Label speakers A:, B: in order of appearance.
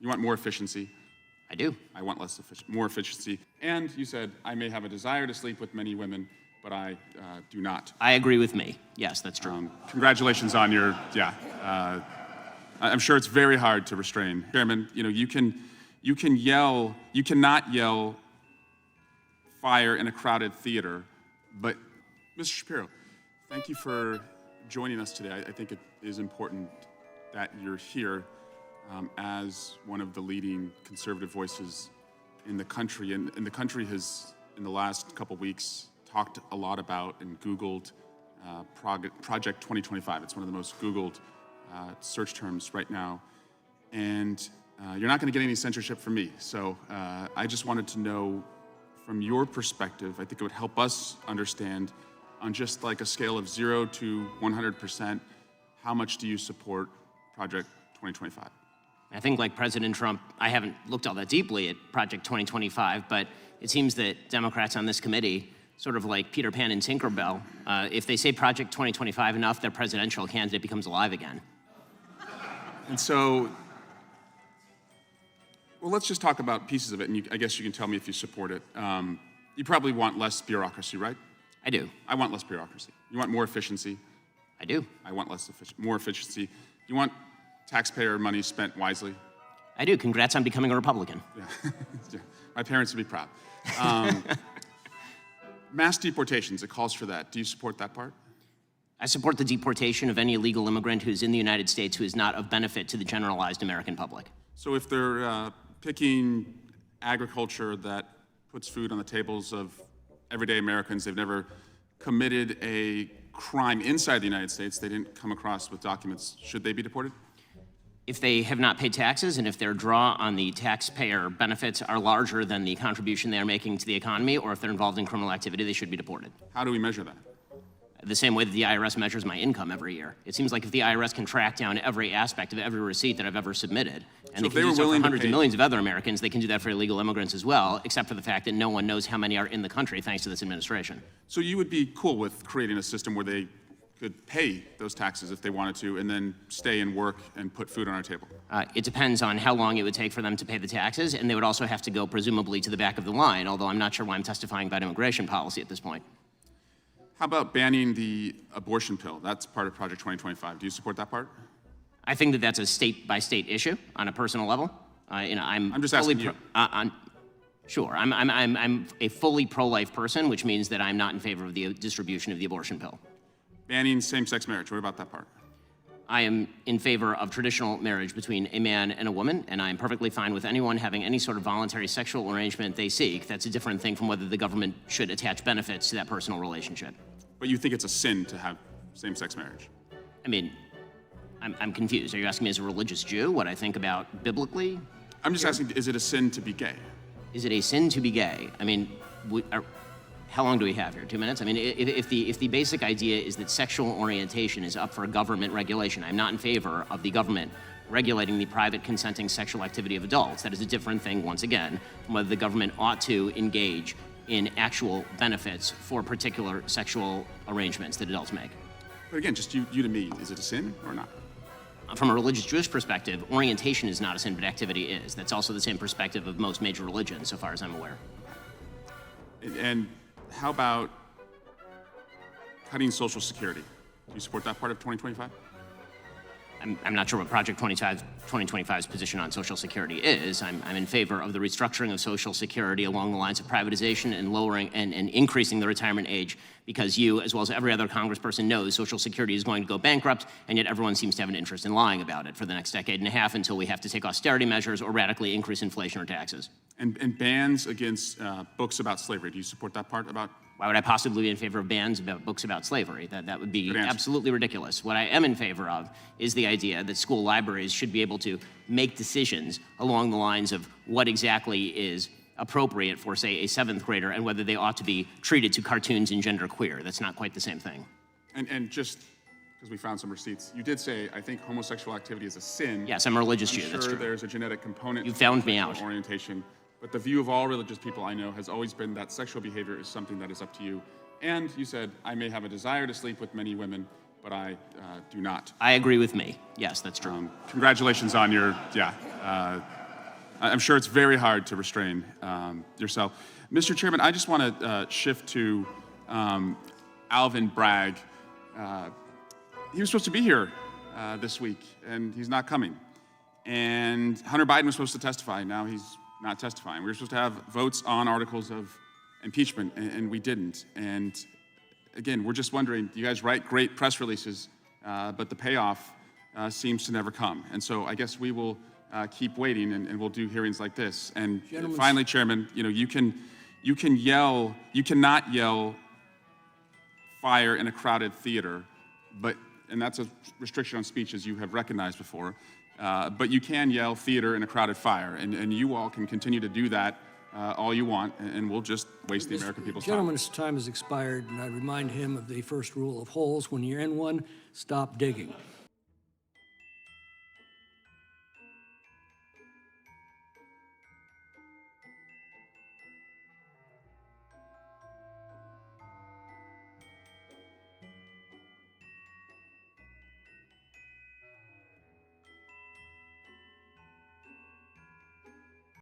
A: You want more efficiency.
B: I do.
A: I want more efficiency. And you said, I may have a desire to sleep with many women, but I do not.
B: I agree with me. Yes, that's true.
A: Congratulations on your, I'm sure it's very hard to restrain. Chairman, you can yell, you cannot yell fire in a crowded theater, but Mr. Shapiro, thank you for joining us today. I think it is important that you're here as one of the leading conservative voices in the country. And the country has, in the last couple weeks, talked a lot about and Googled Project 2025. It's one of the most Googled search terms right now. And you're not going to get any censorship from me. So I just wanted to know, from your perspective, I think it would help us understand, on just like a scale of 0 to 100%, how much do you support Project 2025?
B: I think, like President Trump, I haven't looked all that deeply at Project 2025, but it seems that Democrats on this committee, sort of like Peter Pan and Tinkerbell, if they say Project 2025 enough, their presidential candidate becomes alive again.
A: And so, well, let's just talk about pieces of it, and I guess you can tell me if you support it. You probably want less bureaucracy, right?
B: I do.
A: I want less bureaucracy. You want more efficiency?
B: I do.
A: I want more efficiency. You want taxpayer money spent wisely?
B: I do. Congrats on becoming a Republican.
A: Yeah. My parents would be proud. Mass deportations, it calls for that. Do you support that part?
B: I support the deportation of any illegal immigrant who is in the United States who is not of benefit to the generalized American public.
A: So if they're picking agriculture that puts food on the tables of everyday Americans, they've never committed a crime inside the United States, they didn't come across with documents, should they be deported?
B: If they have not paid taxes and if their draw on the taxpayer benefits are larger than the contribution they are making to the economy, or if they're involved in criminal activity, they should be deported.
A: How do we measure that?
B: The same way that the IRS measures my income every year. It seems like if the IRS can track down every aspect of every receipt that I've ever submitted, and they can do so for hundreds of millions of other Americans, they can do that for illegal immigrants as well, except for the fact that no one knows how many are in the country thanks to this administration.
A: So you would be cool with creating a system where they could pay those taxes if they wanted to, and then stay and work and put food on our table?
B: It depends on how long it would take for them to pay the taxes, and they would also have to go presumably to the back of the line, although I'm not sure why I'm testifying about immigration policy at this point.
A: How about banning the abortion pill? That's part of Project 2025. Do you support that part?
B: I think that that's a state-by-state issue on a personal level.
A: I'm just asking you.
B: Sure, I'm a fully pro-life person, which means that I'm not in favor of the distribution of the abortion pill.
A: Banning same-sex marriage, what about that part?
B: I am in favor of traditional marriage between a man and a woman, and I'm perfectly fine with anyone having any sort of voluntary sexual arrangement they seek. That's a different thing from whether the government should attach benefits to that personal relationship.
A: But you think it's a sin to have same-sex marriage?
B: I mean, I'm confused. Are you asking me as a religious Jew what I think about biblically?
A: I'm just asking, is it a sin to be gay?
B: Is it a sin to be gay? I mean, how long do we have here? 2 minutes? I mean, if the basic idea is that sexual orientation is up for government regulation, I'm not in favor of the government regulating the private consenting sexual activity of adults. That is a different thing, once again, from whether the government ought to engage in actual benefits for particular sexual arrangements that adults make.
A: But again, just you to me, is it a sin or not?
B: From a religious Jewish perspective, orientation is not a sin, but activity is. That's also the same perspective of most major religions, so far as I'm aware.
A: And how about cutting Social Security? Do you support that part of 2025?
B: I'm not sure what Project 2025's position on Social Security is. I'm in favor of the restructuring of Social Security along the lines of privatization and lowering and increasing the retirement age, because you, as well as every other congressperson, knows Social Security is going to go bankrupt, and yet everyone seems to have an interest in lying about it for the next decade and a half until we have to take austerity measures or radically increase inflation or taxes.
A: And bans against books about slavery. Do you support that part about?
B: Why would I possibly be in favor of bans about books about slavery? That would be absolutely ridiculous. What I am in favor of is the idea that school libraries should be able to make decisions along the lines of what exactly is appropriate for, say, a 7th grader and whether they ought to be treated to cartoons and genderqueer. That's not quite the same thing.
A: And just because we found some receipts, you did say, I think homosexual activity is a sin.
B: Yes, I'm a religious Jew, that's true.
A: There's a genetic component.
B: You found me out.
A: Orientation. But the view of all religious people I know has always been that sexual behavior is something that is up to you. And you said, I may have a desire to sleep with many women, but I do not.
B: I agree with me. Yes, that's true.
A: Congratulations on your, I'm sure it's very hard to restrain yourself. Mr. Chairman, I just want to shift to Alvin Bragg. He was supposed to be here this week, and he's not coming. And Hunter Biden was supposed to testify. Now he's not testifying. We were supposed to have votes on articles of impeachment, and we didn't. And again, we're just wondering, you guys write great press releases, but the payoff seems to never come. And so I guess we will keep waiting, and we'll do hearings like this. And finally, Chairman, you cannot yell fire in a crowded theater, and that's a restriction on speech, as you have recognized before. But you can yell theater in a crowded fire, and you all can continue to do that all you want, and we'll just waste the American people's time.
C: Gentleman's time has expired, and I remind him of the first rule of holes. When you're in one, stop digging.